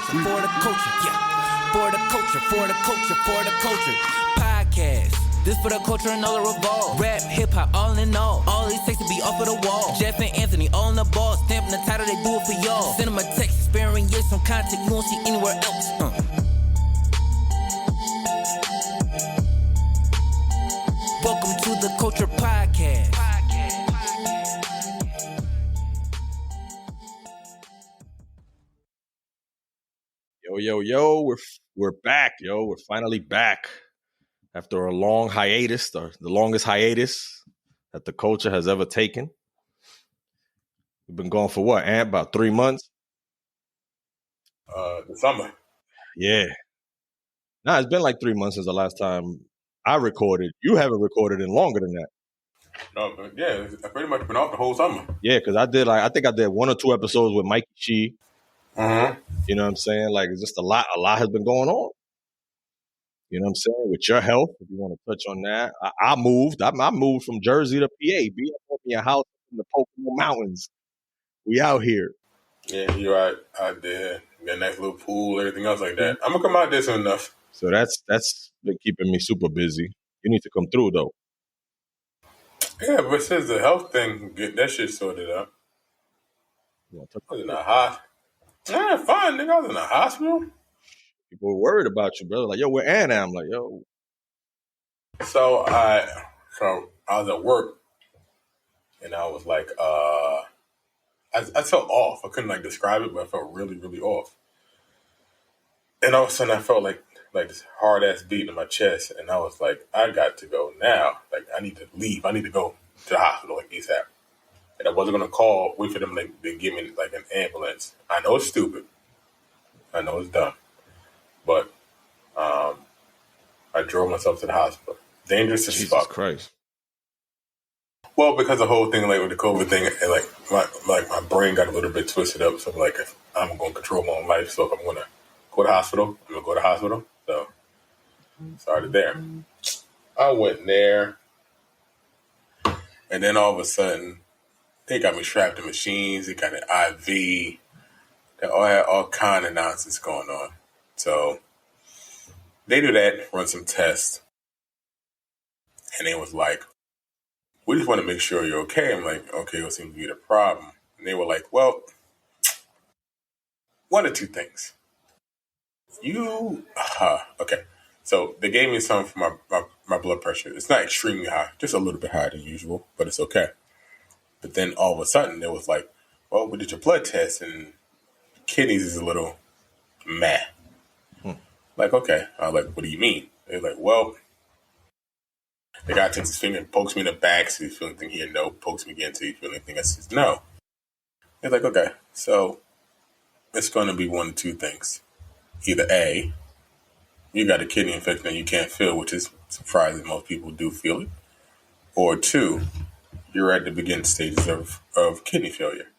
culture, for the culture, yeah. For the culture, for the culture, for the culture. Podcast. This for the culture and all the revolve. Rap, hip-hop, all in all. All these takes to be off of the wall. Jeff and Anthony, all in the ball. Stamping the title, they do it for y'all. Cinema text, sparing years from content you won't see anywhere else. Welcome to the Culture Podcast. Yo, we're back, yo. We're finally back after a long hiatus, the longest hiatus that the culture has ever taken. We've been going for what, Ant? About 3 months? The summer. Yeah. Nah, it's been like 3 months since the last time I recorded. You haven't recorded in longer than that. No, but yeah, I've pretty much been off the whole summer. Yeah, because I think I did 1 or 2 episodes with Mikey Shee. Mm-hmm. You know what I'm saying? Like, it's just a lot has been going on. You know what I'm saying? With your health, if you want to touch on that. I moved. I moved from Jersey to PA. Be up in your house in the Pocono Mountains. We out here. Yeah, you're out there. Got a nice little pool, everything else like that. I'm going to come out there soon enough. So that's been keeping me super busy. You need to come through, though. Yeah, but since the health thing, get that shit sorted out. I was in the hospital. Fine, nigga. I was in the hospital. People were worried about you, brother. Like, yo, where Anna? I'm like, yo. So I was at work, and I was like, I felt off. I couldn't describe it, but I felt really, really off. And all of a sudden, I felt like this hard ass beat in my chest, and I was like, I got to go now. Like, I need to leave. I need to go to the hospital ASAP. And I wasn't gonna wait for them to give me an ambulance. I know it's stupid. I know it's dumb. But I drove myself to the hospital. Dangerous as fuck. Jesus Christ. Well, because the whole thing with the COVID thing, and my brain got a little bit twisted up. So if I'm going to control my own life, so if I'm going to go to the hospital, I'm going to go to the hospital. So started there. I went there, and then all of a sudden, they got me strapped to machines. They got an IV. They all had all kind of nonsense going on. So they do that, run some tests, and it was like, we just want to make sure you're okay. I'm like, okay, what seems to be the problem? And they were like, well, one of two things. Okay. So they gave me some for my blood pressure. It's not extremely high, just a little bit higher than usual, but it's okay. But then all of a sudden, it was like, well, we did your blood test, and kidneys is a little meh. Like, okay. I was like, what do you mean? They're like, well, the guy takes his finger and pokes me in the back, so he's feeling anything here, no. Pokes me again, so he's feeling anything, I says, no. He's like, okay, so it's going to be one of two things. Either A, you got a kidney infection that you can't feel, which is surprising. Most people do feel it. Or 2, you're at the beginning stages of kidney failure.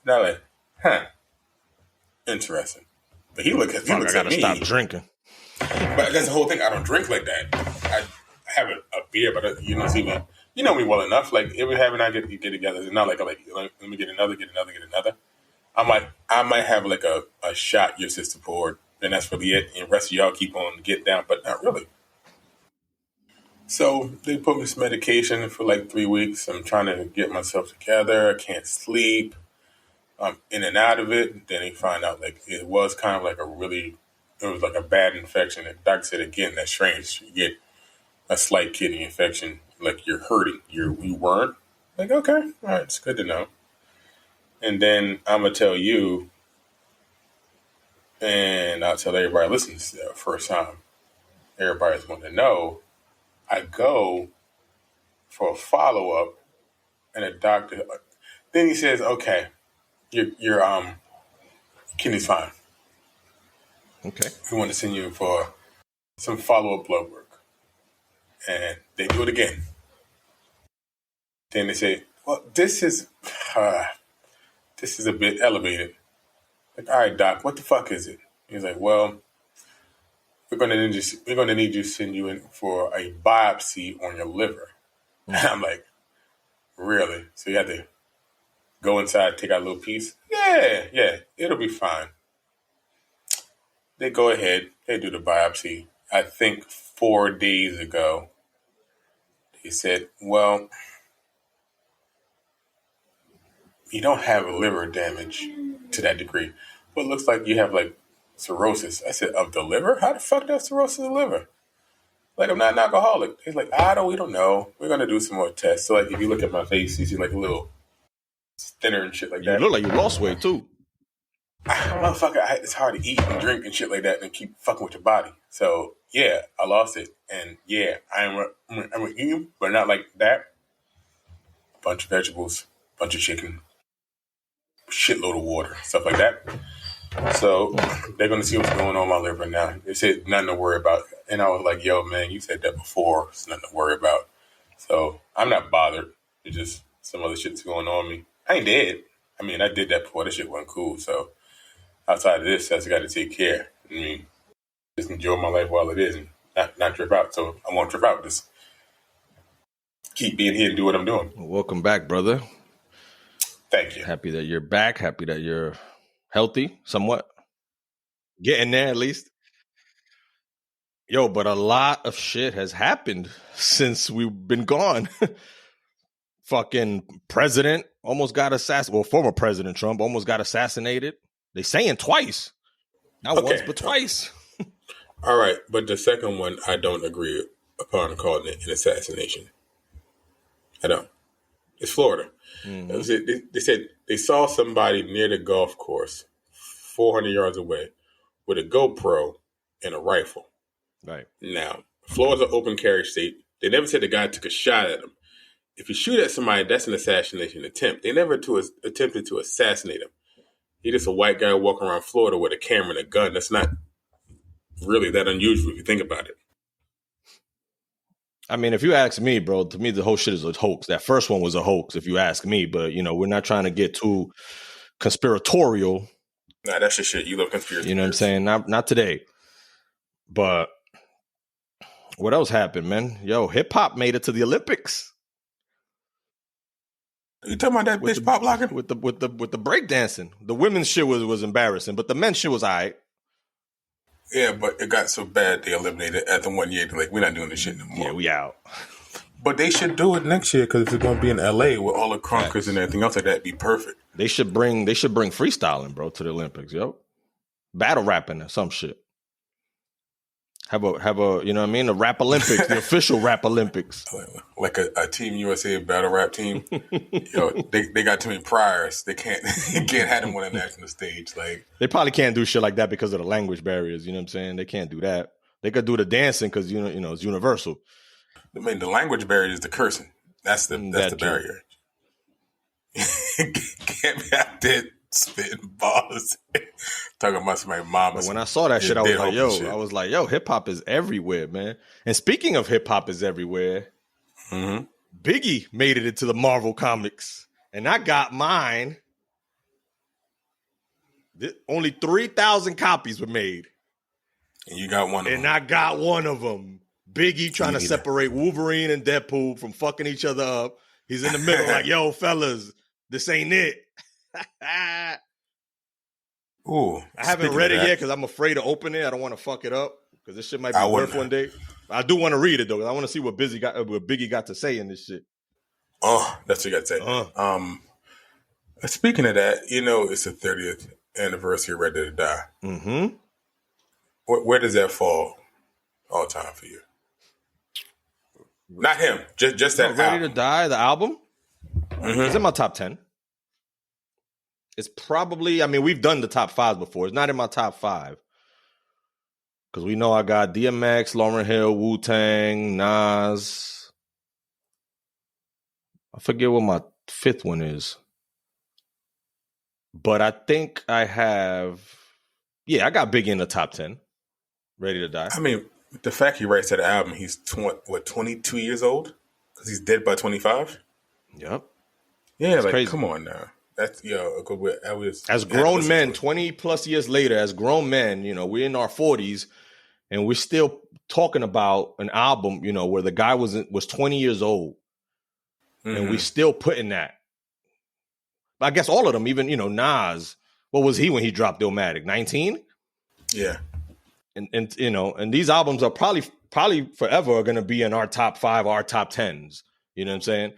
Now, like, interesting. But he looks at me. I gotta stop drinking. But that's the whole thing. I don't drink like that. I have a beer, but you don't see me. You know me well enough. Like every having I get together, it's not like let me get another. I might have like a shot your sister poured, and that's really it. And the rest of y'all keep on get down, but not really. So they put me some medication for like 3 weeks. I'm trying to get myself together. I can't sleep. I'm in and out of it. Then they find out like it was kind of like it was like a bad infection. And the doctor said again, that's strange. You get a slight kidney infection, like you're hurting. You weren't. Like, okay, all right, it's good to know. And then I'm gonna tell you, and I'll tell everybody listening to the first time. Everybody's going to know. I go for a follow up, and the doctor. Then he says, okay. Your kidney's fine. Okay. We want to send you for some follow-up blood work. And they do it again. Then they say, well, this is a bit elevated. Like, all right, doc, what the fuck is it? He's like, well, we're gonna need you to send you in for a biopsy on your liver. And I'm like, really? So you have to go inside, take out a little piece? Yeah, it'll be fine. they go ahead, they do the biopsy. I think 4 days ago, they said, well, you don't have liver damage to that degree, but it looks like you have like cirrhosis. I said, of the liver? How the fuck does cirrhosis of the liver? Like, I'm not an alcoholic. He's like, we don't know. We're going to do some more tests. So, like, if you look at my face, you see, like, a little thinner and shit like that. You look like you lost weight, too. Motherfucker, it's hard to eat and drink and shit like that and keep fucking with your body. So, yeah, I lost it. And, yeah, I'm eating, but not like that. A bunch of vegetables, bunch of chicken, shitload of water, stuff like that. So they're going to see what's going on in my liver now. They said nothing to worry about. And I was like, yo, man, you said that before. It's nothing to worry about. So I'm not bothered. It's just some other shit's going on me. I ain't dead. I mean, I did that before. That shit wasn't cool. So outside of this, I just got to take care. I mean, just enjoy my life while it is and not trip out. So I won't trip out. Just keep being here and do what I'm doing. Well, welcome back, brother. Thank you. Happy that you're back. Happy that you're healthy, somewhat. Getting there, at least. Yo, but a lot of shit has happened since we've been gone. Fucking president almost got assassinated. Well, former President Trump almost got assassinated. They saying twice. Not once, but twice. All right, but the second one, I don't agree upon calling it an assassination. I don't. It's Florida. Mm-hmm. They said they saw somebody near the golf course, 400 yards away, with a GoPro and a rifle. Right. Now, Florida's an open carry state. They never said the guy took a shot at him. If you shoot at somebody, that's an assassination attempt. They never attempted to assassinate him. He's just a white guy walking around Florida with a camera and a gun. That's not really that unusual if you think about it. I mean, if you ask me, bro, to me, the whole shit is a hoax. That first one was a hoax, if you ask me. But, we're not trying to get too conspiratorial. Nah, that's just shit. You love conspiracy. You know what I'm saying? Not today. But what else happened, man? Yo, hip-hop made it to the Olympics. You talking about that bitch pop locking? With the breakdancing. The women's shit was embarrassing, but the men's shit was all right. Yeah, but it got so bad they eliminated it after 1 year. They're like, we're not doing this shit no more. Yeah, we out. But they should do it next year because it's going to be in LA with all the crunkers and everything else like that. It'd be perfect. They should bring freestyling, bro, to the Olympics, yo. Battle rapping or some shit. Have a you know what I mean? The Rap Olympics, the official Rap Olympics. Like a Team USA battle rap team. They got too many priors. They can't have them on a national stage. Like, they probably can't do shit like that because of the language barriers. You know what I'm saying? They can't do that. They could do the dancing because it's universal. I mean, the language barrier is the cursing. That's the barrier. Can't be out there spitting balls, talking about somebody's mama. But when I saw that shit, I was like, yo, hip hop is everywhere, man. And speaking of hip hop is everywhere, Biggie made it into the Marvel comics, and I got mine. Only 3,000 copies were made, and you got one. And I got one of them. Biggie trying to separate Wolverine and Deadpool from fucking each other up. He's in the middle, like, yo, fellas, this ain't it. Ooh, I haven't read it yet because I'm afraid to open it. I don't want to fuck it up because this shit might be worth one day. I do want to read it though because I want to see what Biggie got to say in this shit. Oh, that's what you got to say. Speaking of that, it's the 30th anniversary of Ready to Die. Mm-hmm. Where does that fall all time for you? Not him, just that Ready album. to Die, the album. Mm-hmm. It's in my top 10. It's probably, we've done the top 5 before. It's not in my top 5. Because we know I got DMX, Lauryn Hill, Wu-Tang, Nas. I forget what my 5th one is. But I think I have, I got Biggie in the top 10. Ready to Die. The fact he writes that album, he's 22 years old? Because he's dead by 25? Yep. Yeah, it's crazy. Come on now. That's as grown men, 20 plus years later, as grown men, we're in our 40s and we're still talking about an album, where the guy was 20 years old. Mm-hmm. And we still putting that. I guess all of them, even, Nas, what was he when he dropped Illmatic? 19? Yeah. and you know, and these albums are probably forever going to be in our top 5, our top 10s. You know what I'm saying?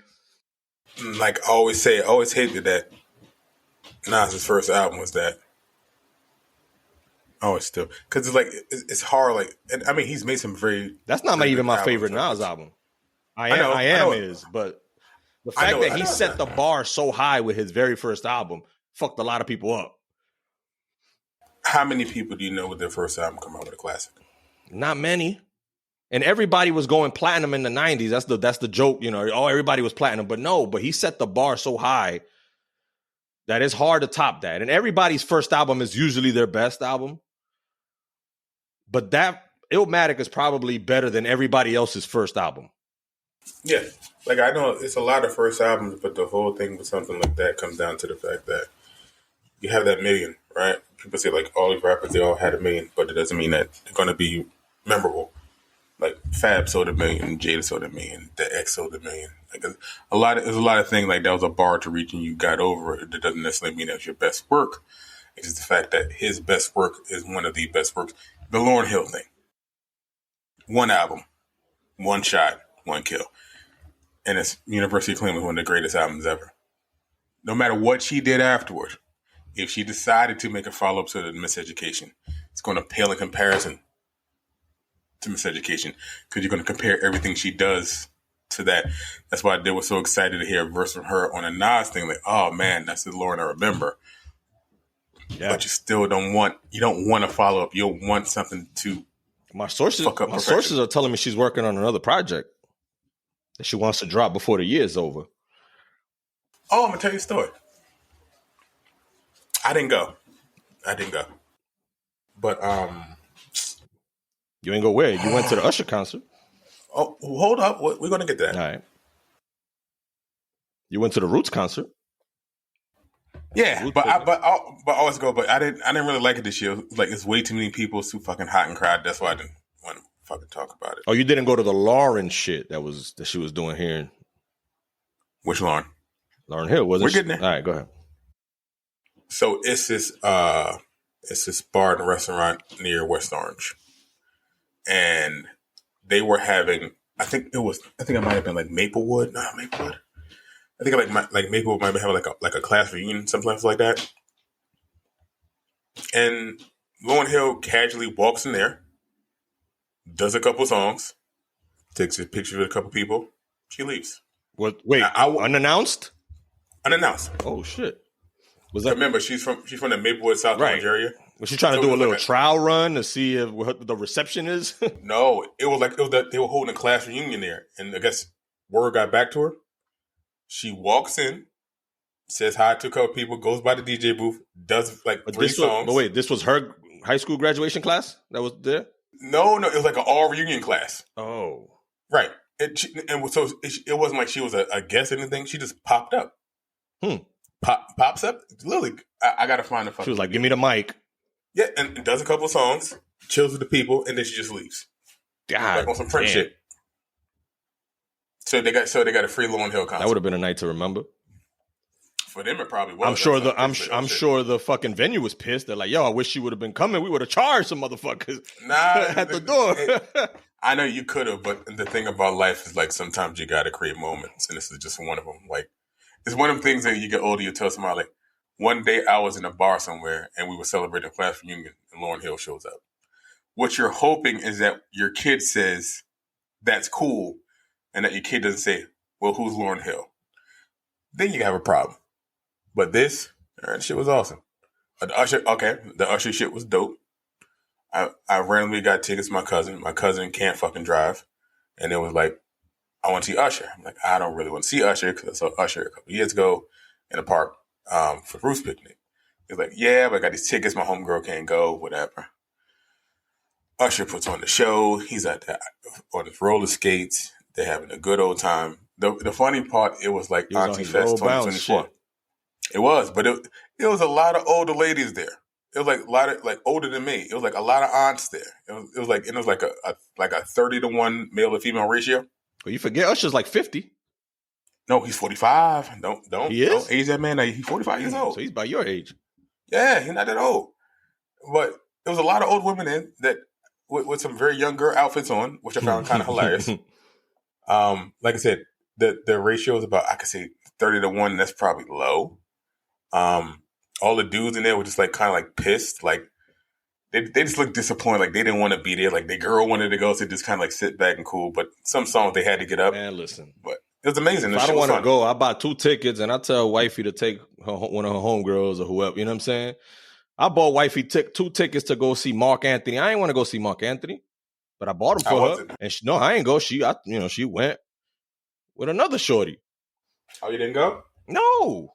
Like I always say, I always hated that Nas's first album was that. I always still, because it's like it's hard. Like, and I mean, he's made some very. That's not even my favorite albums. Nas album. I am is, but the fact that he set the bar so high with his very first album fucked a lot of people up. How many people do you know with their first album come out with a classic? Not many. And everybody was going platinum in the 90s. That's the joke, you know. Oh, everybody was platinum. But he set the bar so high that it's hard to top that. And everybody's first album is usually their best album. But that Illmatic is probably better than everybody else's first album. Yeah. Like, I know it's a lot of first albums, but the whole thing with something like that comes down to the fact that you have that million, right? People say, like, all these rappers, they all had $1 million, but it doesn't mean that they're going to be memorable. Like, Fab sold $1 million, Jada sold $1 million, The X sold $1 million. Like, there's a lot of things like that was a bar to reach and you got over it. That doesn't necessarily mean that's your best work. It's just the fact that his best work is one of the best works. The Lauryn Hill thing. One album, one shot, one kill. And it's universally acclaimed as one of the greatest albums ever. No matter what she did afterward, if she decided to make a follow-up to the Miseducation, it's going to pale in comparison to Miseducation because you're going to compare everything she does to that. That's why they were so excited to hear a verse from her on a Nas thing. Like, oh man, that's the Lauryn I remember. Yeah. But you still don't want to follow up. You don't want something to my sources are telling me she's working on another project that she wants to drop before the year's over. Oh, I'm gonna tell you a story. I didn't go. But you ain't go where? You went to the Usher concert. Oh, hold up. We're gonna get that. All right. You went to the Roots concert. Yeah, but I always go. But I didn't really like it this year. Like, it's way too many people. It's too fucking hot and crowded. That's why I didn't want to fucking talk about it. Oh, you didn't go to the Lauryn shit that she was doing here. Which Lauryn? Lauryn Hill, was it? We're getting there. All right, go ahead. So it's this bar and restaurant near West Orange, and they were having. I think it might have been like Maplewood. No, Maplewood. I think like Maplewood might have like a class reunion, something like that. And Lauryn Hill casually walks in there, does a couple songs, takes a picture with a couple people, she leaves. What? Wait, unannounced? Unannounced. Oh shit! Was that? Remember, she's from the Maplewood, South Orange area. Was she trying to do a little trial run to see what the reception is? No, it was that they were holding a class reunion there, and I guess word got back to her. She walks in, says hi to a couple people, goes by the DJ booth, does like 3 songs. But wait, this was her high school graduation class that was there? No, it was like an all reunion class. Oh, right. So it wasn't like she was a guest or anything. She just popped up. Pops up. Literally, I gotta find the fucking. She was like, "Give me the mic." Yeah, and does a couple of songs, chills with the people, and then she just leaves. God, like on some French shit. So they got a free Lauryn Hill concert. That would have been a night to remember. For them, it probably was. I'm sure the fucking venue was pissed. They're like, "Yo, I wish she would have been coming. We would have charged some motherfuckers at the door." I know you could have, but the thing about life is like sometimes you got to create moments, and this is just one of them. Like, it's one of the things that you get older, you tell somebody like, one day I was in a bar somewhere and we were celebrating a class reunion, and Lauryn Hill shows up. What you're hoping is that your kid says that's cool, and that your kid doesn't say, "Well, who's Lauryn Hill?" Then you have a problem. But this shit was awesome. The Usher shit was dope. I randomly got tickets to my cousin. My cousin can't fucking drive. And it was like, I want to see Usher. I'm like, I don't really want to see Usher because I saw Usher a couple years ago in a park for Bruce picnic. He's like, yeah, but I got these tickets. My homegirl can't go, whatever. Usher puts on the show. He's on his roller skates. They're having a good old time. The funny part, it was like Auntie Fest 2024. It was, but it was a lot of older ladies there. It was like a lot of like older than me. It was like a lot of aunts there. It was like a 30-to-1 male to female ratio. Well, you forget Usher's like 50. No, he's 45. Don't he is? Don't age that man. He's 45 years old. So he's about your age. Yeah, he's not that old. But there was a lot of old women in that with some very young girl outfits on, which I found kind of hilarious. Like I said, the ratio is about, I could say 30-1. That's probably low. All the dudes in there were just like kind of like pissed, like they just looked disappointed, like they didn't want to be there, like the girl wanted to go, so just kind of like sit back and cool. But some songs they had to get up. Man, listen, but it was amazing. If I don't want to go, I buy 2 tickets and I tell wifey to take one of her homegirls or whoever. You know what I'm saying? I bought wifey 2 tickets to go see Mark Anthony. I ain't want to go see Mark Anthony, but I bought them for her. And no, I ain't go. She went with another shorty. Oh, you didn't go? No,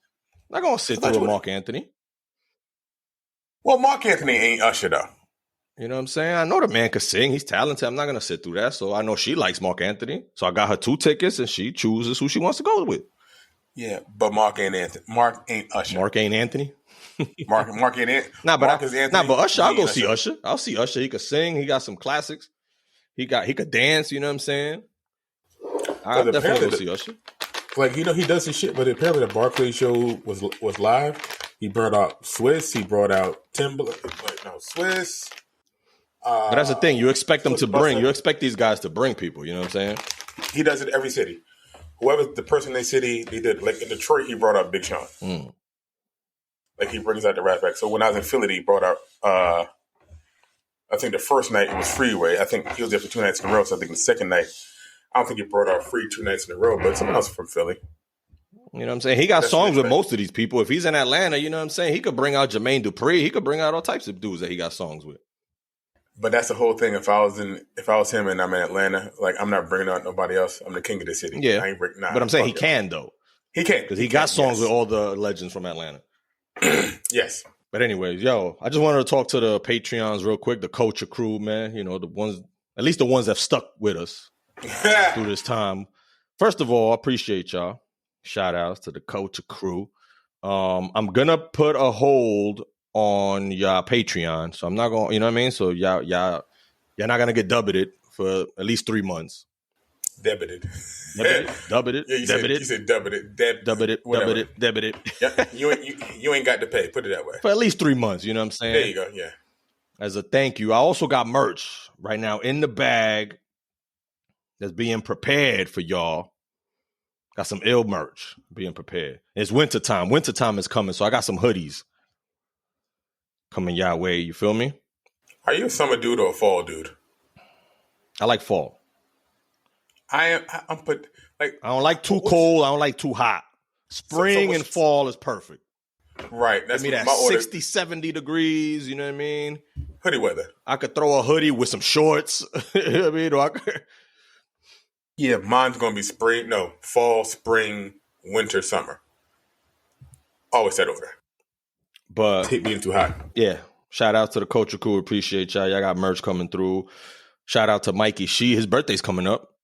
not gonna sit through with Mark Anthony. Well, Mark Anthony ain't Usher though. You know what I'm saying? I know the man can sing. He's talented. I'm not gonna sit through that. So I know she likes Mark Anthony. So I got her 2 tickets, and she chooses who she wants to go with. Yeah, but Mark ain't Anthony. Mark ain't Usher. Mark ain't Anthony. Mark ain't Anthony. But Usher, I'll go see Usher. I'll see Usher. He could sing. He got some classics. He could dance. You know what I'm saying? I'll definitely go see Usher. Like, he does some shit, but apparently the Barclays show was live. He brought out Swiss. He brought out Timbaland. Swiss. But that's the thing. You expect them to bring. You expect these guys to bring people. You know what I'm saying? He does it every city. Whoever the person in their city, they did. Like in Detroit, he brought out Big Sean. Like he brings out the rap back. So when I was in Philly, he brought out. I think the first night it was Freeway. I think he was there for 2 nights in a row. So I think the second night, I don't think he brought out Free 2 nights in a row. But someone else from Philly. You know what I'm saying? He got songs with most of these people. If he's in Atlanta, you know what I'm saying? He could bring out Jermaine Dupri. He could bring out all types of dudes that he got songs with. But that's the whole thing. If I was him and I'm in Atlanta, like I'm not bringing out nobody else. I'm the king of the city. Yeah, I ain't but I'm saying he can though. He can because he got songs with all the legends from Atlanta. Yes. But anyways, I just wanted to talk to the Patreons real quick, the culture crew, man. You know, the ones, at least the ones that stuck with us through this time. First of all, I appreciate y'all. Shout outs to the culture crew. I'm gonna put a hold on your Patreon, so I'm not gonna, you know what I mean. So y'all not gonna get debited for at least 3 months. Debited. Debited. Yeah, you said debited. Debited. Yeah, you ain't got to pay. Put it that way. For at least 3 months. You know what I'm saying? There you go. Yeah. As a thank you, I also got merch right now in the bag that's being prepared for y'all. Got some ill merch being prepared. It's wintertime. Wintertime is coming, so I got some hoodies coming your way. You feel me? Are you a summer dude or a fall dude? I like fall. I don't like too cold. I don't like too hot. Spring and fall is perfect. Right. That's that 60, 70 degrees. You know what I mean? Hoodie weather. I could throw a hoodie with some shorts. You know what I mean? Yeah, mine's going to be fall, spring, winter, summer. Always said over there. But hate being too hot. Yeah. Shout out to the culture crew. Appreciate y'all. Y'all got merch coming through. Shout out to Mikey Shee. His birthday's coming up.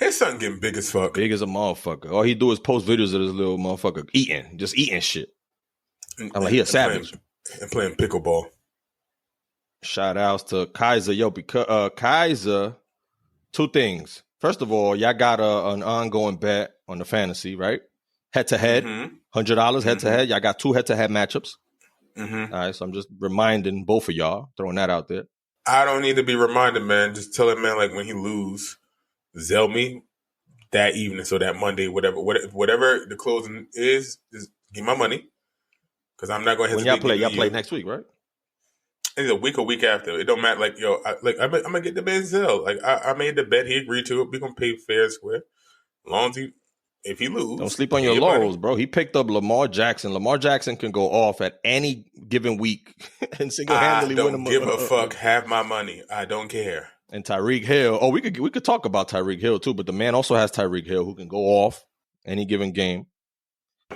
His son getting big as fuck. Big as a motherfucker. All he do is post videos of this little motherfucker eating. Just eating shit. I'm like, he a savage. And playing pickleball. Shout outs to Kaiser. Yo, because Kaiser, 2 things. First of all, y'all got an ongoing bet on the fantasy, right? Head to head. $100 head to head. Y'all got 2 head to head matchups. All right, so I'm just reminding both of y'all, throwing that out there. I don't need to be reminded, man. Just tell him, man, like when he lose, Zell me that evening, so that Monday, whatever the closing is, just give my money because I'm not going to hesitate. When y'all play next week, right? It's a week after. It don't matter. Like I'm gonna get the bet Zell. Like I made the bet. He agreed to it. We gonna pay fair and square. As long as if he lose, don't sleep on your laurels, bro. He picked up Lamar Jackson. Lamar Jackson can go off at any given week and single-handedly win. I don't give a fuck. Have my money. I don't care. And Tyreek Hill. Oh, we could talk about Tyreek Hill too, but the man also has Tyreek Hill who can go off any given game.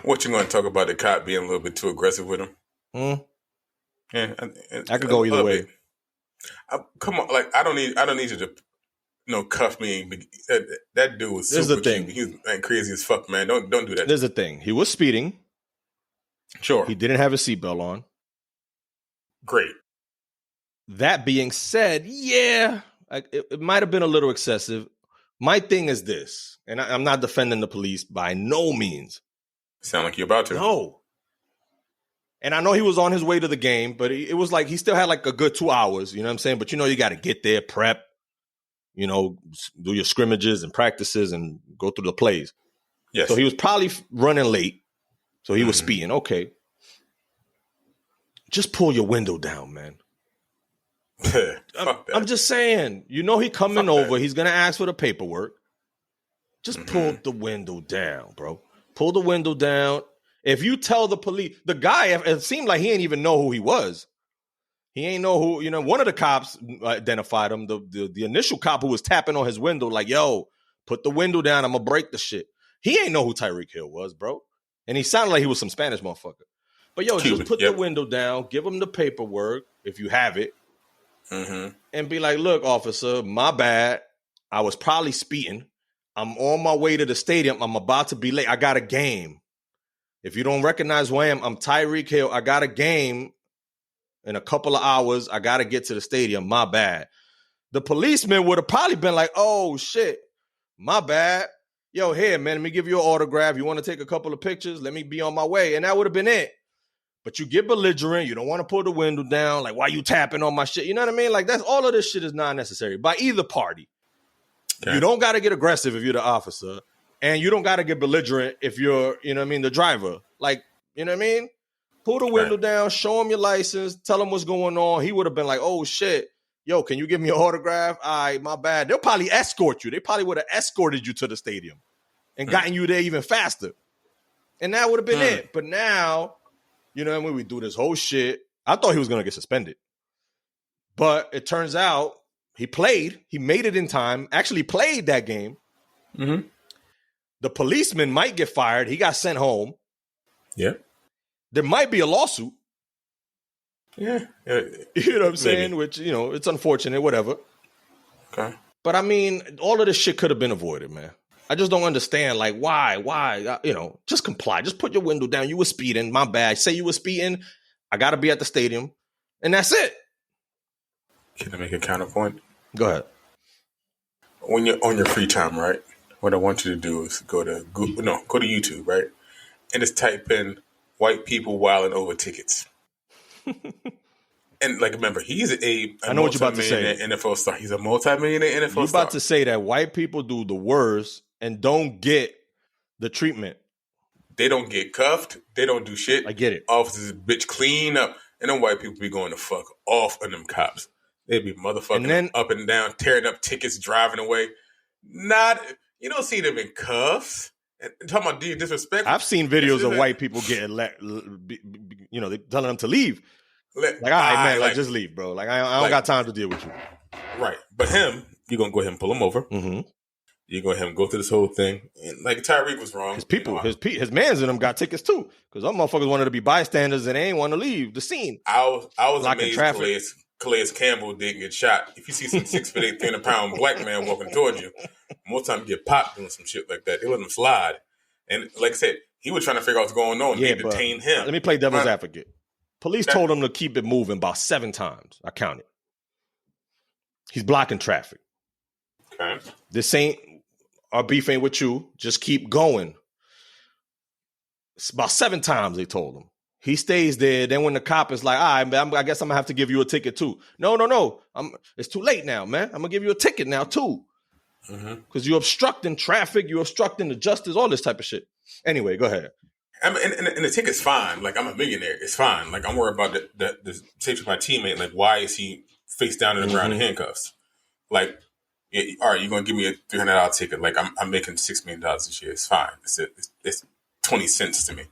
What you going to talk about the cop being a little bit too aggressive with him? Yeah, I could go either way. Come on, like I don't need you to cuff me. That dude was super cute. He was crazy as fuck, man. Don't do that. There's the thing. He was speeding. Sure. He didn't have his seatbelt on. Great. That being said, yeah, it might have been a little excessive. My thing is this, and I'm not defending the police by no means. Sound like you're about to. No. And I know he was on his way to the game, but it was like he still had like a good 2 hours. You know what I'm saying? But you got to get there, prep, do your scrimmages and practices and go through the plays. Yes. So he was probably running late. So he was speeding. Okay. Just pull your window down, man. I'm just saying, he coming over. He's going to ask for the paperwork. Just pull the window down, bro. Pull the window down. If you tell the police, the guy, it seemed like he ain't even know who he was. He ain't know who, one of the cops identified him. The initial cop who was tapping on his window like, yo, put the window down. I'm going to break the shit. He ain't know who Tyreek Hill was, bro. And he sounded like he was some Spanish motherfucker. But yo, just put the window down. Give him the paperwork if you have it. And be like, look, officer, my bad. I was probably speeding. I'm on my way to the stadium. I'm about to be late. I got a game. If you don't recognize who I am, I'm Tyreek Hill. I got a game in a couple of hours. I got to get to the stadium. My bad. The policeman would have probably been like, oh, shit. My bad. Yo, here, man, let me give you an autograph. You want to take a couple of pictures? Let me be on my way. And that would have been it. But you get belligerent. You don't want to pull the window down. Like, why you tapping on my shit? You know what I mean? Like, all of this shit is not necessary by either party. Okay. You don't got to get aggressive if you're the officer. And you don't got to get belligerent if you're, the driver. Like, you know what I mean? Pull the window down, show him your license, tell him what's going on. He would have been like, oh, shit. Yo, can you give me an autograph? All right, my bad. They'll probably escort you. They probably would have escorted you to the stadium and gotten you there even faster. And that would have been it. But now, we do this whole shit. I thought he was going to get suspended. But it turns out he played. He made it in time, actually played that game. Mm-hmm. The policeman might get fired. He got sent home. Yeah. There might be a lawsuit. Yeah. You know what I'm saying? Which, it's unfortunate, whatever. Okay. But I mean, all of this shit could have been avoided, man. I just don't understand, like, why, just comply. Just put your window down. You were speeding. My bad. Say you were speeding. I got to be at the stadium. And that's it. Can I make a counterpoint? Go ahead. When you're on your free time, right? What I want you to do is go to YouTube, right? And just type in white people wilding over tickets. And remember, he's I know what you're about to say. NFL star. He's a multi-millionaire NFL star. You're about to say that white people do the worst and don't get the treatment. They don't get cuffed. They don't do shit. I get it. Officers, bitch, clean up. And them white people be going to fuck off on them cops. They be motherfucking up and down, tearing up tickets, driving away. You don't see them in cuffs. And talking about disrespect. I've seen videos of white people getting they telling them to leave. All right, man, just leave, bro. I don't got time to deal with you. Right. But him, you're going to go ahead and pull him over. Mm-hmm. You go ahead and go through this whole thing. And Tyreek was wrong. His people, his mans in them got tickets too. Because them motherfuckers wanted to be bystanders and they ain't want to leave the scene. I was amazed Calais Campbell didn't get shot. If you see some 6'8", 300-pound black man walking towards you, most time you get popped doing some shit like that. They let him slide. And like I said, he was trying to figure out what's going on. They detained him. Let me play devil's advocate. Police told him to keep it moving about 7 times. I counted. He's blocking traffic. Okay. This ain't our beef ain't with you. Just keep going. It's about 7 times they told him. He stays there. Then when the cop is like, all right, I guess I'm going to have to give you a ticket too. No. It's too late now, man. I'm going to give you a ticket now too. Because you're obstructing traffic. You're obstructing the justice, all this type of shit. Anyway, go ahead. And the ticket's fine. I'm a millionaire. It's fine. I'm worried about the safety of my teammate. Why is he face down in the ground in handcuffs? All right, you're going to give me a $300 ticket. I'm making $6 million this year. It's fine. It's 20 cents to me.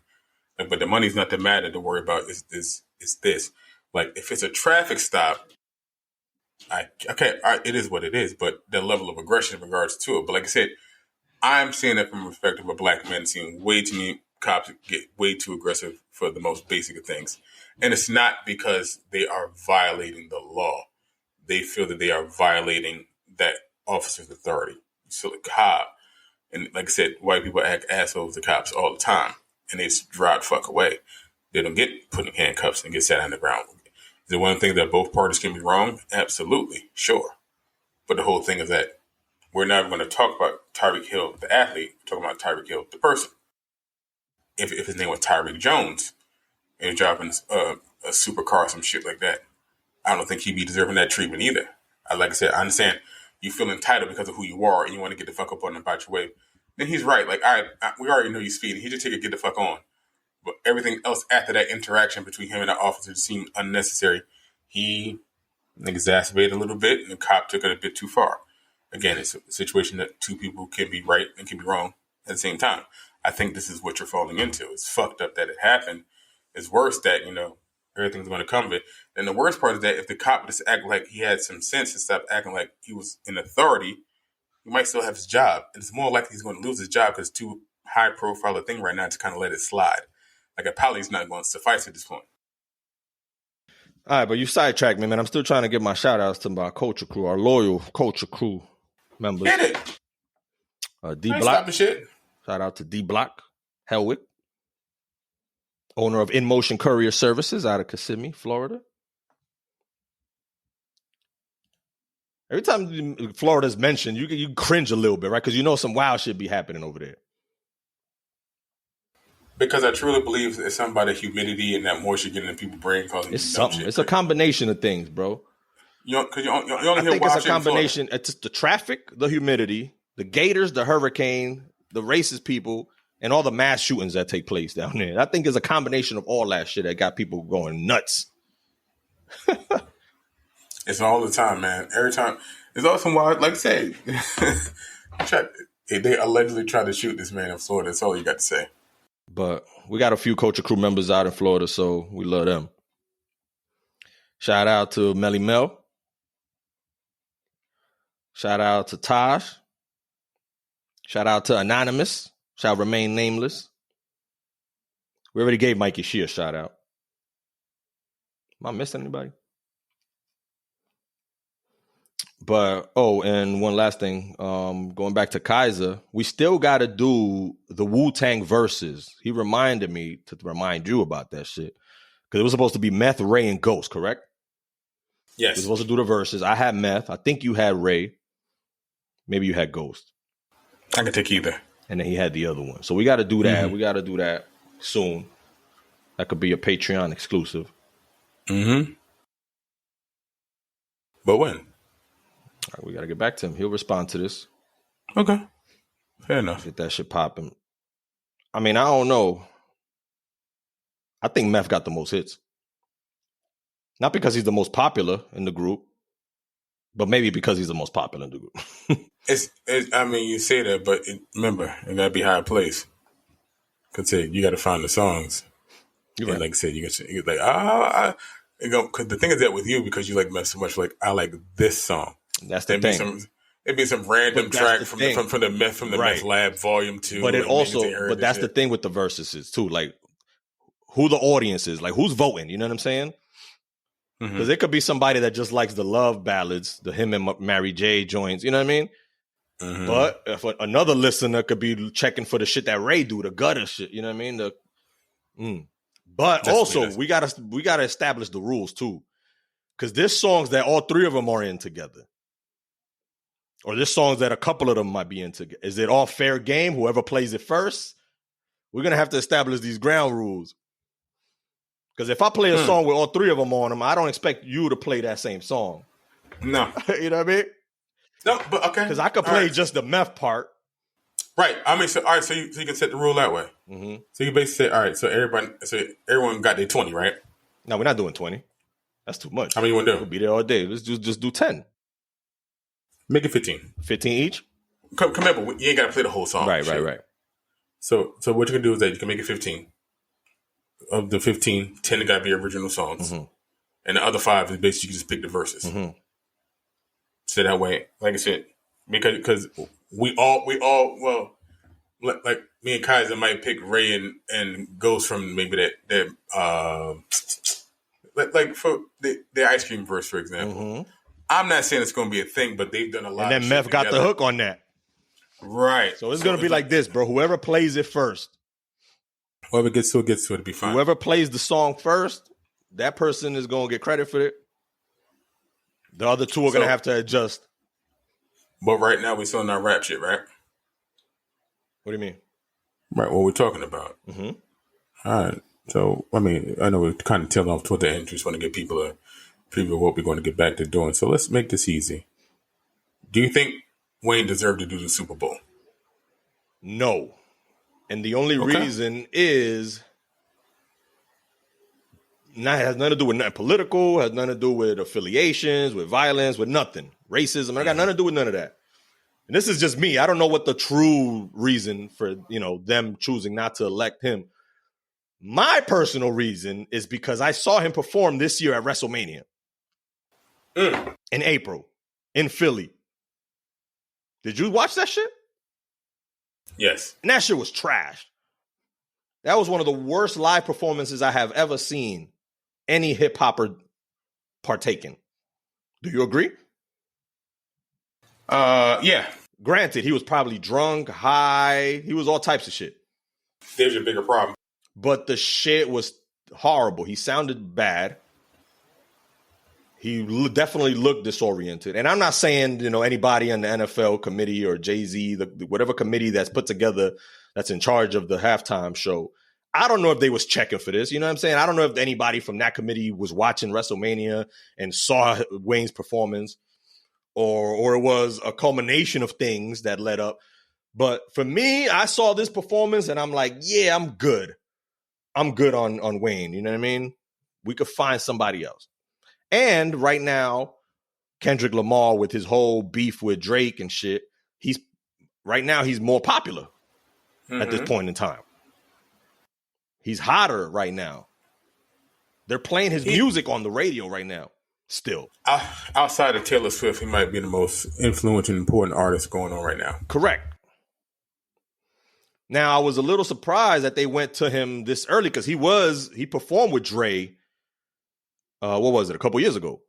But the money's not the matter to worry about. Is this? If it's a traffic stop, it is what it is. But the level of aggression in regards to it. But like I said, I'm seeing it from the perspective of a black man, seeing way too many cops get way too aggressive for the most basic of things. And it's not because they are violating the law. They feel that they are violating that officer's authority. So the cop, and like I said, white people act assholes to cops all the time. And they just drive fuck away. They don't get put in handcuffs and get sat on the ground. Is it one thing that both parties can be wrong? Absolutely. Sure. But the whole thing is that we're not going to talk about Tyreek Hill, the athlete. We're talking about Tyreek Hill, the person. If his name was Tyreek Jones, and he's driving a supercar or some shit like that, I don't think he'd be deserving that treatment either. Like I said, I understand you feel entitled because of who you are and you want to get the fuck up on and about your way. Then he's right. Like, all right, we already know you're speeding. He just take it, get the fuck on. But everything else after that interaction between him and the officer seemed unnecessary. He exacerbated a little bit, and the cop took it a bit too far. Again, it's a situation that two people can be right and can be wrong at the same time. I think this is what you're falling into. It's fucked up that it happened. It's worse that, everything's going to come of it. And the worst part is that if the cop just act like he had some sense and stop acting like he was in authority, he might still have his job. And it's more likely he's going to lose his job because it's too high profile a thing right now to kind of let it slide. Like, a poly's not going to suffice at this point. All right, but you sidetracked me, man. I'm still trying to give my shout outs to my culture crew, our loyal culture crew members. Hit it. D Block. Block. Shit. Shout out to D Block Helwick, owner of In Motion Courier Services out of Kissimmee, Florida. Every time Florida's mentioned, you cringe a little bit, right? Because some wild shit be happening over there. Because I truly believe it's something about the humidity and that moisture getting in people's brain causing it's something. Shit. It's a combination of things, bro. Because you only I hear think wild it's a shit combination. It's just the traffic, the humidity, the gators, the hurricane, the racist people, and all the mass shootings that take place down there. I think it's a combination of all that shit that got people going nuts. It's all the time, man. Every time. It's also wild. Like I say, they allegedly tried to shoot this man in Florida. That's all you got to say. But we got a few culture crew members out in Florida, so we love them. Shout out to Melly Mel. Shout out to Taj. Shout out to Anonymous. Shall remain nameless. We already gave Mikey Shea a shout out. Am I missing anybody? But, and one last thing, going back to Kaiser, we still got to do the Wu-Tang verses. He reminded me to remind you about that shit. Because it was supposed to be Meth, Ray, and Ghost, correct? Yes. We were supposed to do the verses. I had Meth. I think you had Ray. Maybe you had Ghost. I can take either. And then he had the other one. So we got to do that. Mm-hmm. We got to do that soon. That could be a Patreon exclusive. Mm-hmm. But when? All right, we got to get back to him. He'll respond to this. Okay. Fair enough. Get that shit popping. I mean, I don't know. I think Meth got the most hits. Not because he's the most popular in the group, but maybe because he's the most popular in the group. I mean, you say that, but remember, it got to be high place. Because you got to find the songs. You're right. Like I said, you're like, because the thing is that with you, because you like Meth so much, like, I like this song. That's the thing. It'd be some random track from the Meth Lab Volume 2. But but that's the thing with the verses is too, like who the audience is, like who's voting. You know what I'm saying? Because it could be somebody that just likes the love ballads, the him and Mary J joints. You know what I mean? Mm-hmm. But if another listener could be checking for the shit that Ray do, the gutter shit. You know what I mean? But also we gotta establish the rules too, because there's songs that all three of them are in together. Or there's songs that a couple of them might be into. Is it all fair game? Whoever plays it first? We're going to have to establish these ground rules. Because if I play a song with all three of them on them, I don't expect you to play that same song. No. You know what I mean? No, but okay. Because I could play just the Meth part. Right. I mean, so you can set the rule that way. Mm-hmm. So you basically say, all right, so everyone got their 20, right? No, we're not doing 20. That's too much. How many you want to do? We'll be there all day. Let's just do 10. Make it 15. 15 each? Come here, but you ain't got to play the whole song. Right. So what you can do is that you can make it 15. Of the 15, 10 got to be original songs. Mm-hmm. And the other 5 is basically you can just pick the verses. Mm-hmm. So that way, like I said, because we all, well, like me and Kaiser might pick Ray and Ghost from maybe that like for the ice cream verse, for example. Mm-hmm. I'm not saying it's going to be a thing, but they've done a lot. And then Meth got the hook on that. Right. So it's going to be like this, bro. Whoever plays it first. Whoever gets to it, it'll be fine. Whoever plays the song first, that person is going to get credit for it. The other two are going to have to adjust. But right now, we're still in our rap shit, right? What do you mean? Right, what we're talking about. Mm-hmm. All right. So, I mean, I know we're kind of tailing off toward the end. Just want to give people a preview of what we're going to get back to doing. So let's make this easy. Do you think Wayne deserved to do the Super Bowl? No. And the only Okay. reason is has nothing to do with nothing political, has nothing to do with affiliations, with violence, with nothing. Racism. I got nothing to do with none of that. And this is just me. I don't know what the true reason for, them choosing not to elect him. My personal reason is because I saw him perform this year at WrestleMania in April in Philly. Did you watch that shit? Yes. And that shit was trash. That was one of the worst live performances I have ever seen any hip hopper partake in. Do you agree? Yeah. Granted, he was probably drunk, high. He was all types of shit. There's your bigger problem. But the shit was horrible. He sounded bad. He definitely looked disoriented. And I'm not saying, anybody on the NFL committee or Jay-Z, whatever committee that's put together that's in charge of the halftime show. I don't know if they was checking for this. You know what I'm saying? I don't know if anybody from that committee was watching WrestleMania and saw Wayne's performance or it was a culmination of things that led up. But for me, I saw this performance and I'm like, yeah, I'm good. I'm good on Wayne. You know what I mean? We could find somebody else. And right now, Kendrick Lamar with his whole beef with Drake and shit, he's more popular at this point in time. He's hotter right now. They're playing his music on the radio right now. Still. Outside of Taylor Swift, he might be the most influential and important artist going on right now. Correct. Now, I was a little surprised that they went to him this early because he performed with Dre. What was it? A couple years ago.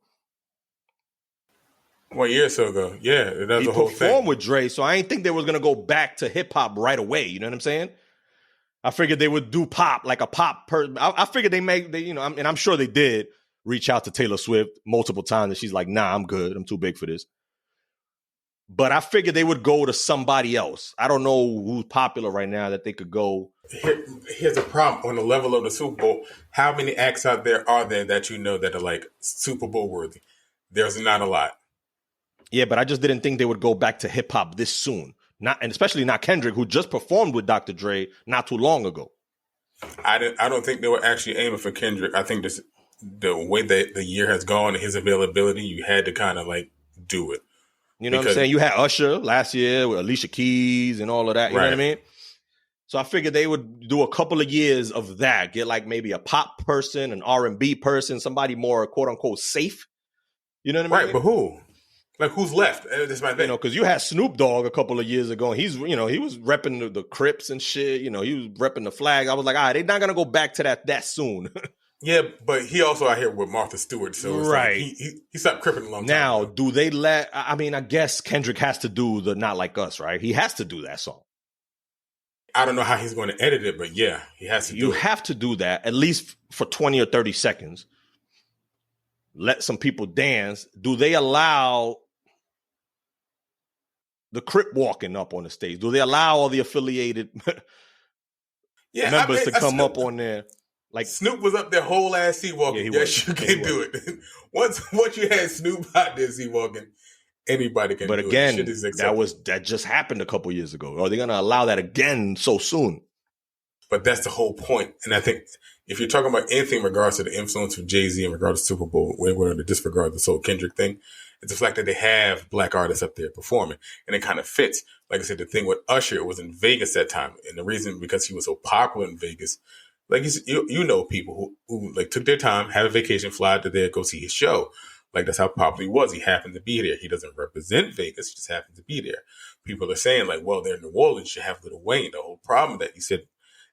1 year or so ago. Yeah. That's he the whole thing. performed with Dre, so I didn't think they was going to go back to hip hop right away. You know what I'm saying? I figured they would do pop, like a pop person. I figured and I'm sure they did reach out to Taylor Swift multiple times and she's like, nah, I'm good. I'm too big for this. But I figured they would go to somebody else. I don't know who's popular right now that they could go. Here's the problem on the level of the Super Bowl. How many acts out there are there that that are like Super Bowl worthy? There's not a lot. Yeah, but I just didn't think they would go back to hip hop this soon. And especially not Kendrick, who just performed with Dr. Dre not too long ago. I don't think they were actually aiming for Kendrick. I think the way that the year has gone and his availability, you had to kind of like do it. You know what I'm saying? You had Usher last year with Alicia Keys and all of that. You know what I mean? So I figured they would do a couple of years of that. Get like maybe a pop person, an R&B person, somebody more quote unquote safe. You know what I mean? Right, but who? Like who's left? That's my thing. Because you had Snoop Dogg a couple of years ago, and he was repping the Crips and shit. He was repping the flag. I was like, all right, they're not gonna go back to that soon. Yeah, but he also out here with Martha Stewart, so it's right. Like he stopped cripping a long time now, ago. Do they let? I mean, I guess Kendrick has to do the "Not Like Us," right? He has to do that song. I don't know how he's going to edit it, but yeah, he has to. You have to do that at least for 20 or 30 seconds. Let some people dance. Do they allow the Crip walking up on the stage? Do they allow all the affiliated members to come up on there? Like Snoop was up there whole ass sea walking. Yes, you can do it. once you had Snoop out there sea walking, anybody can do it. But again, that just happened a couple years ago. Are they going to allow that again so soon? But that's the whole point. And I think if you're talking about anything in regards to the influence of Jay-Z in regards to Super Bowl, we're going to disregard the Soul Kendrick thing. It's the fact that they have black artists up there performing, and it kind of fits. Like I said, the thing with Usher, it was in Vegas that time, and the reason because he was so popular in Vegas. Like you know people who like took their time, have a vacation, fly to there, go see his show. Like that's how popular he was. He happened to be there. He doesn't represent Vegas. He just happened to be there. People are saying like, well, they're in New Orleans. You have Lil Wayne. The whole problem that he said,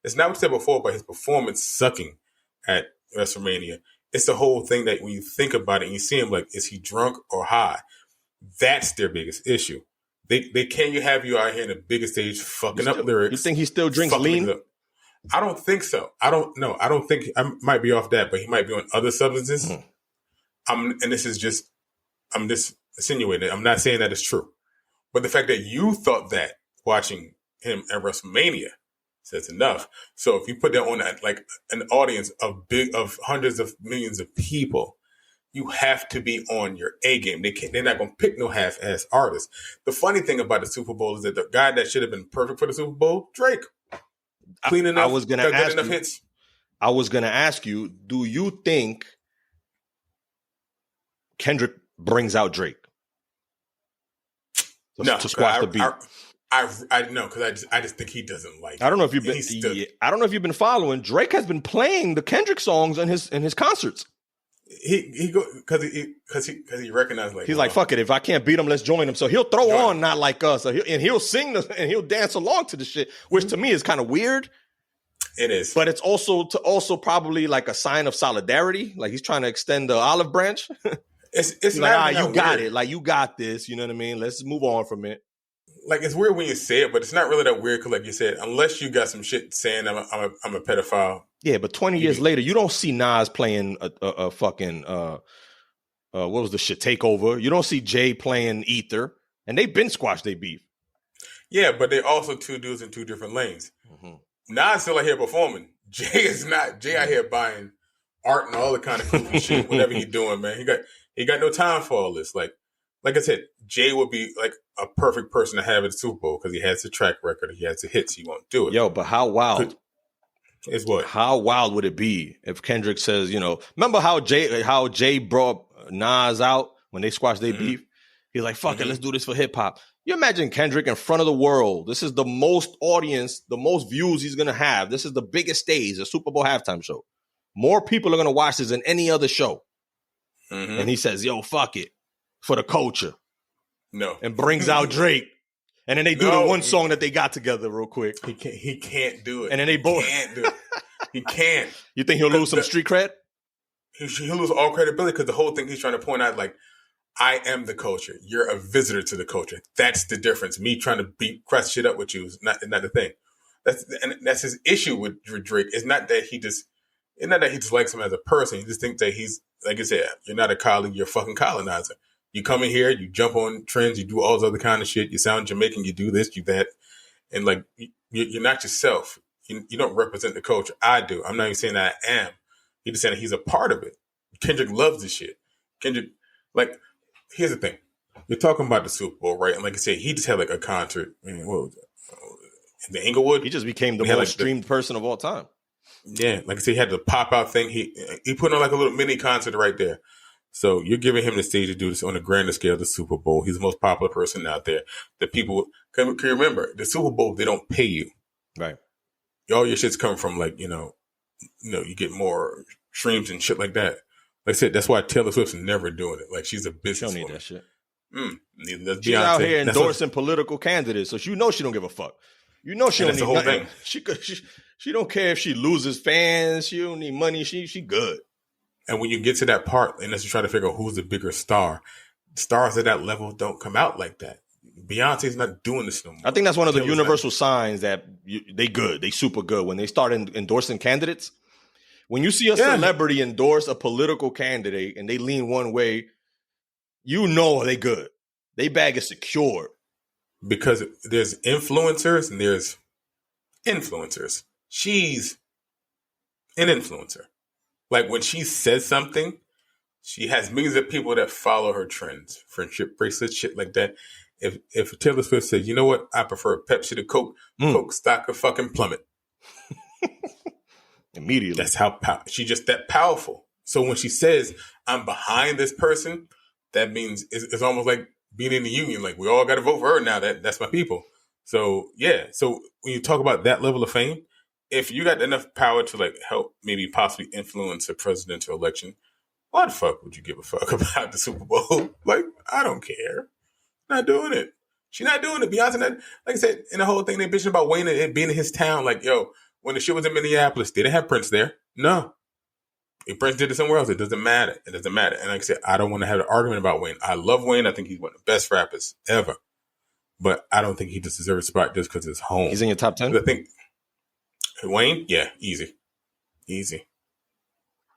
it's not what we said before about his performance sucking at WrestleMania. It's the whole thing that when you think about it and you see him like, is he drunk or high? That's their biggest issue. They can't have you out here in the biggest stage fucking up lyrics. You think he still drinks lean? I don't think so. I don't know. I don't think I might be off that, but he might be on other substances. Mm-hmm. I'm just insinuating. I'm not saying that it's true, but the fact that you thought that watching him at WrestleMania, says enough. So if you put that on like an audience of hundreds of millions of people, you have to be on your A game. They're not going to pick no half-ass artists. The funny thing about the Super Bowl is that the guy that should have been perfect for the Super Bowl, Drake, clean enough, I was going to ask enough hits. I was going to ask you, do you think Kendrick brings out Drake to squash the beat? I know, because I just think he doesn't like. I don't know if you've been following. Drake has been playing the Kendrick songs in his concerts. He go because he recognized he's like, fuck it, if I can't beat him, let's join him. So he'll throw on Not Like Us, and he'll sing and he'll dance along to the shit, which to me is kind of weird. It is, but it's also probably like a sign of solidarity. Like he's trying to extend the olive branch. It's like, you got it, like you got this. You know what I mean? Let's move on from it. Like it's weird when you say it, but it's not really that weird because, like you said, unless you got some shit saying I'm a pedophile. Yeah, but 20 years later, you don't see Nas playing a fucking what was the shit, Takeover. You don't see Jay playing Ether, and they've been squashed their beef. Yeah, but they're also two dudes in two different lanes. Mm-hmm. Nas still out here performing. Jay is not. Jay out here buying art and all the kind of goofy shit. Whatever he's doing, man, he got no time for all this. Like I said, Jay would be like a perfect person to have at the Super Bowl because he has the track record, he has the hits. He won't do it. Yo, but how wild is what? How wild would it be if Kendrick says, remember how Jay brought Nas out when they squashed their beef? He's like, fuck it, let's do this for hip hop. You imagine Kendrick in front of the world. This is the most audience, the most views he's gonna have. This is the biggest stage, the Super Bowl halftime show. More people are gonna watch this than any other show. And he says, yo, fuck it. For the culture. No. And brings out Drake. And then they do the one song that they got together real quick. He can't do it. And then they both can't do it. He can't. You think he'll lose some street cred? He'll lose all credibility because the whole thing he's trying to point out, like, I am the culture. You're a visitor to the culture. That's the difference. Me trying to crush shit up with you is not the thing. That's his issue with Drake. It's not that he dislikes him as a person. He just thinks that he's, like I said, you're not a colleague, you're a fucking colonizer. You come in here, you jump on trends, you do all this other kind of shit. You sound Jamaican, you do this, you that. And like, you're not yourself. You don't represent the culture. I do. I'm not even saying that I am. He's just saying that he's a part of it. Kendrick loves this shit. Kendrick, like, here's the thing. You're talking about the Super Bowl, right? And like I said, he just had like a concert. I mean, what was it? In the Inglewood. He just became the most streamed person of all time. Yeah. Like I said, he had the pop-out thing. He put on like a little mini concert right there. So you're giving him the stage to do this on a grander scale of the Super Bowl. He's the most popular person out there. The people can remember the Super Bowl. They don't pay you, right? All your shit's coming from like you get more streams and shit like that. Like I said, that's why Taylor Swift's never doing it. Like she's a business. She don't need that shit. Neither she's out here endorsing political candidates, so she don't give a fuck. She don't need nothing. She don't care if she loses fans. She don't need money. She good. And when you get to that part, and as you try to figure out who's the bigger star, stars at that level don't come out like that. Beyonce's not doing this no more. I think that's one of the universal signs that they super good. When they start endorsing candidates, when you see a celebrity endorse a political candidate and they lean one way, they good. They bag is secured. Because there's influencers and there's influencers. She's an influencer. Like when she says something, she has millions of people that follow her trends, friendship bracelets, shit like that. If Taylor Swift says, you know what, I prefer Pepsi to Coke, Coke stock could fucking plummet. Immediately. That's how she's just that powerful. So when she says, I'm behind this person, that means it's almost like being in the union. Like we all got to vote for her now. That's my people. So yeah. So when you talk about that level of fame, if you got enough power to like help maybe possibly influence a presidential election, why the fuck would you give a fuck about the Super Bowl? Like, I don't care. Not doing it. She's not doing it. Beyonce, like I said, in the whole thing, they bitching about Wayne and being in his town. Like, yo, when the shit was in Minneapolis, they didn't have Prince there. No. If Prince did it somewhere else, it doesn't matter. It doesn't matter. And like I said, I don't want to have an argument about Wayne. I love Wayne. I think he's one of the best rappers ever. But I don't think he just deserves a spot just because it's home. He's in your top 10? I think Wayne, yeah, easy.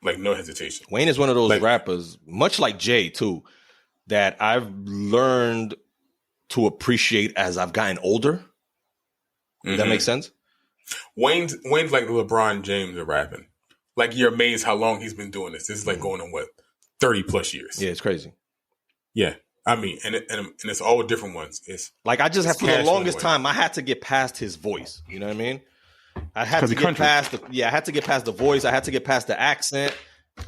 Like no hesitation. Wayne is one of those rappers, much like Jay too, that I've learned to appreciate as I've gotten older. Mm-hmm. That makes sense. Wayne's like the LeBron James of rapping. Like, you're amazed how long he's been doing this. This is like going on, 30 plus years. Yeah, it's crazy. Yeah. I mean, and it's all different ones. It's like, I just have, for the longest time, I had to get past his voice. You know what I mean? I had to get past the voice. I had to get past the accent.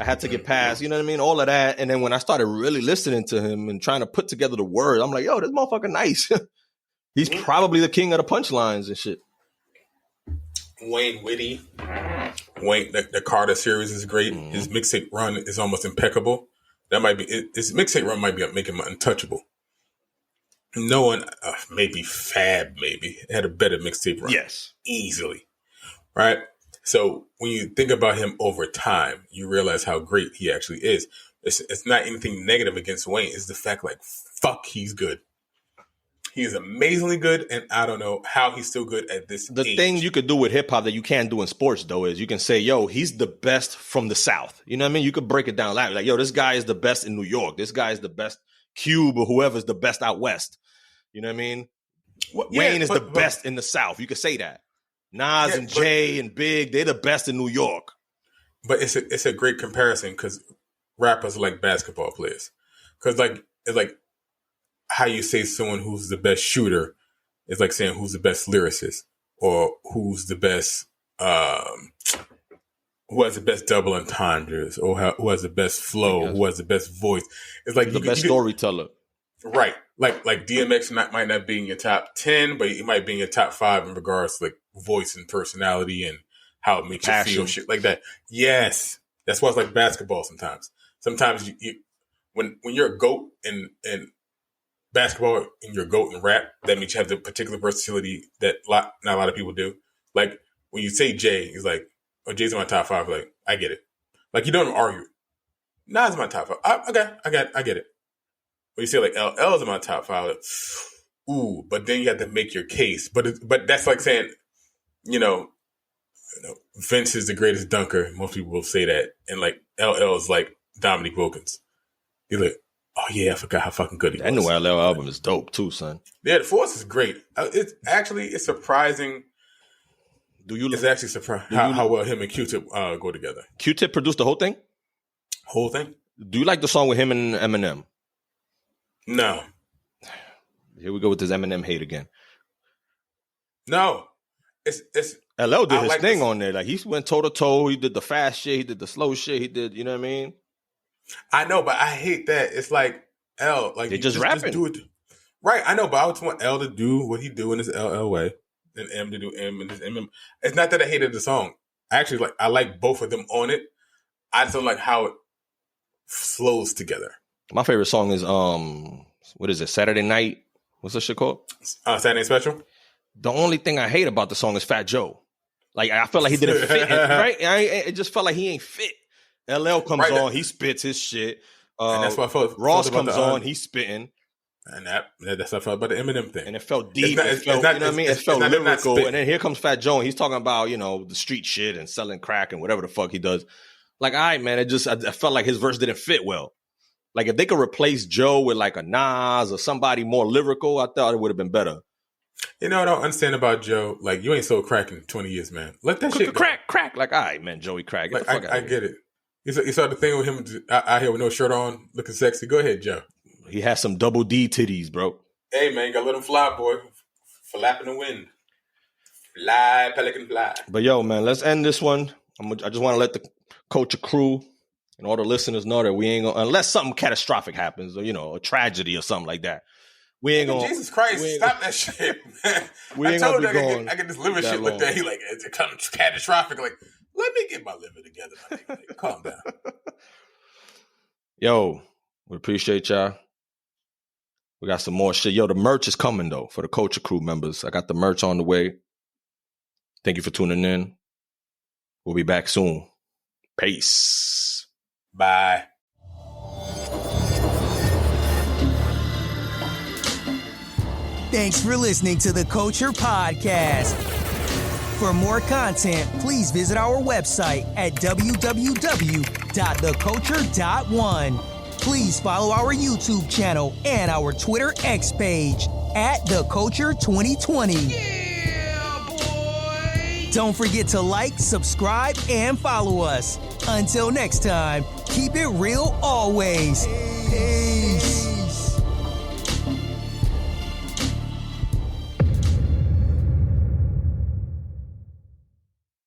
I had to get past, you know what I mean? All of that. And then when I started really listening to him and trying to put together the words, I'm like, yo, this motherfucker nice. He's probably the king of the punchlines and shit. Wayne witty. Wayne, the Carter series is great. Mm-hmm. His mixtape run is almost impeccable. That might be his mixtape run might be making him untouchable. No one, maybe Fab, had a better mixtape run. Yes, easily, right? So when you think about him over time, you realize how great he actually is. It's not anything negative against Wayne. It's the fact, like, fuck, he's good. He is amazingly good, and I don't know how he's still good at this age. The thing you could do with hip-hop that you can't do in sports, though, is you can say, yo, he's the best from the South. You know what I mean? You could break it down like, yo, this guy is the best in New York. This guy is the best Cube or whoever's the best out West. You know what I mean? Wayne is the best in the South. You could say that. Nas and Jay and Big, they're the best in New York. But it's a great comparison because rappers are like basketball players. Because it's like how you say someone who's the best shooter is like saying who's the best lyricist or who's the best, who has the best double entendres or who has the best flow, who has the best voice. It's like the best storyteller. Right. Like DMX might not be in your top 10, but he might be in your top 5 in regards to like voice and personality and how it makes you feel, shit like that. Yes. That's why it's like basketball sometimes. Sometimes you when you're a GOAT in basketball and you're a GOAT in rap, that means you have the particular versatility that not a lot of people do. Like when you say Jay, he's like, oh, Jay's in my top 5. Like, I get it. Like, you don't even argue. Nas in my top 5. Okay, I get it. When you say like LL's in my top 5, like, ooh, but then you have to make your case. But that's like saying, Vince is the greatest dunker. Most people will say that. And like LL is like Dominique Wilkins. You're like, oh yeah, I forgot how fucking good he was. That new LL album is dope too, son. Yeah, the Force is great. It's surprising. It's actually surprising how well him and Q-Tip go together. Q-Tip produced the whole thing? Whole thing? Do you like the song with him and Eminem? No. Here we go with this Eminem hate again. No. It's LL did his thing on there. Like, he went toe to toe. He did the fast shit. He did the slow shit. He did, you know what I mean? I know, but I hate that. It's like L, like they just rapping. Just do it. Right, I know, but I just want L to do what he do in his LL way, and M to do M and his MM. It's not that I hated the song. Actually, I like both of them on it. I just don't like how it flows together. My favorite song is what is it? Saturday Night. What's that shit called? Saturday Special. The only thing I hate about the song is Fat Joe. Like, I felt like he didn't fit. Right? It just felt like he ain't fit. LL comes on, he spits his shit. And that's what I felt. Ross comes on, he's spitting. And that's what I felt about the Eminem thing. And it felt deep. It felt, you know what I mean? It felt lyrical. And then here comes Fat Joe, and he's talking about, the street shit and selling crack and whatever the fuck he does. Like, all right, man, I felt like his verse didn't fit well. Like, if they could replace Joe with like a Nas or somebody more lyrical, I thought it would have been better. I don't understand about Joe. Like, you ain't sold crack in 20 years, man. Let that shit go. Crack. Like, all right, man, Joey Crack. Like, I get it. You saw the thing with him out here with no shirt on, looking sexy. Go ahead, Joe. He has some double D titties, bro. Hey, man, you gotta let him fly, boy. Flapping the wind. Fly, pelican fly. But yo, man, let's end this one. I just want to let the Culture crew and all the listeners know that we ain't gonna, unless something catastrophic happens, or a tragedy or something like that. We ain't gonna. Jesus Christ, stop that shit, man. We ain't gonna be going. I get this liver shit looked at. He like, it's kind of catastrophic. Like, let me get my liver together. Like, calm down. Yo, we appreciate y'all. We got some more shit. Yo, the merch is coming though for the Culture crew members. I got the merch on the way. Thank you for tuning in. We'll be back soon. Peace. Bye. Thanks for listening to the Culture Podcast. For more content, please visit our website at www.theculture.one. Please follow our YouTube channel and our Twitter X page at TheCulture2020. Yeah, boy! Don't forget to like, subscribe, and follow us. Until next time, keep it real always. Hey.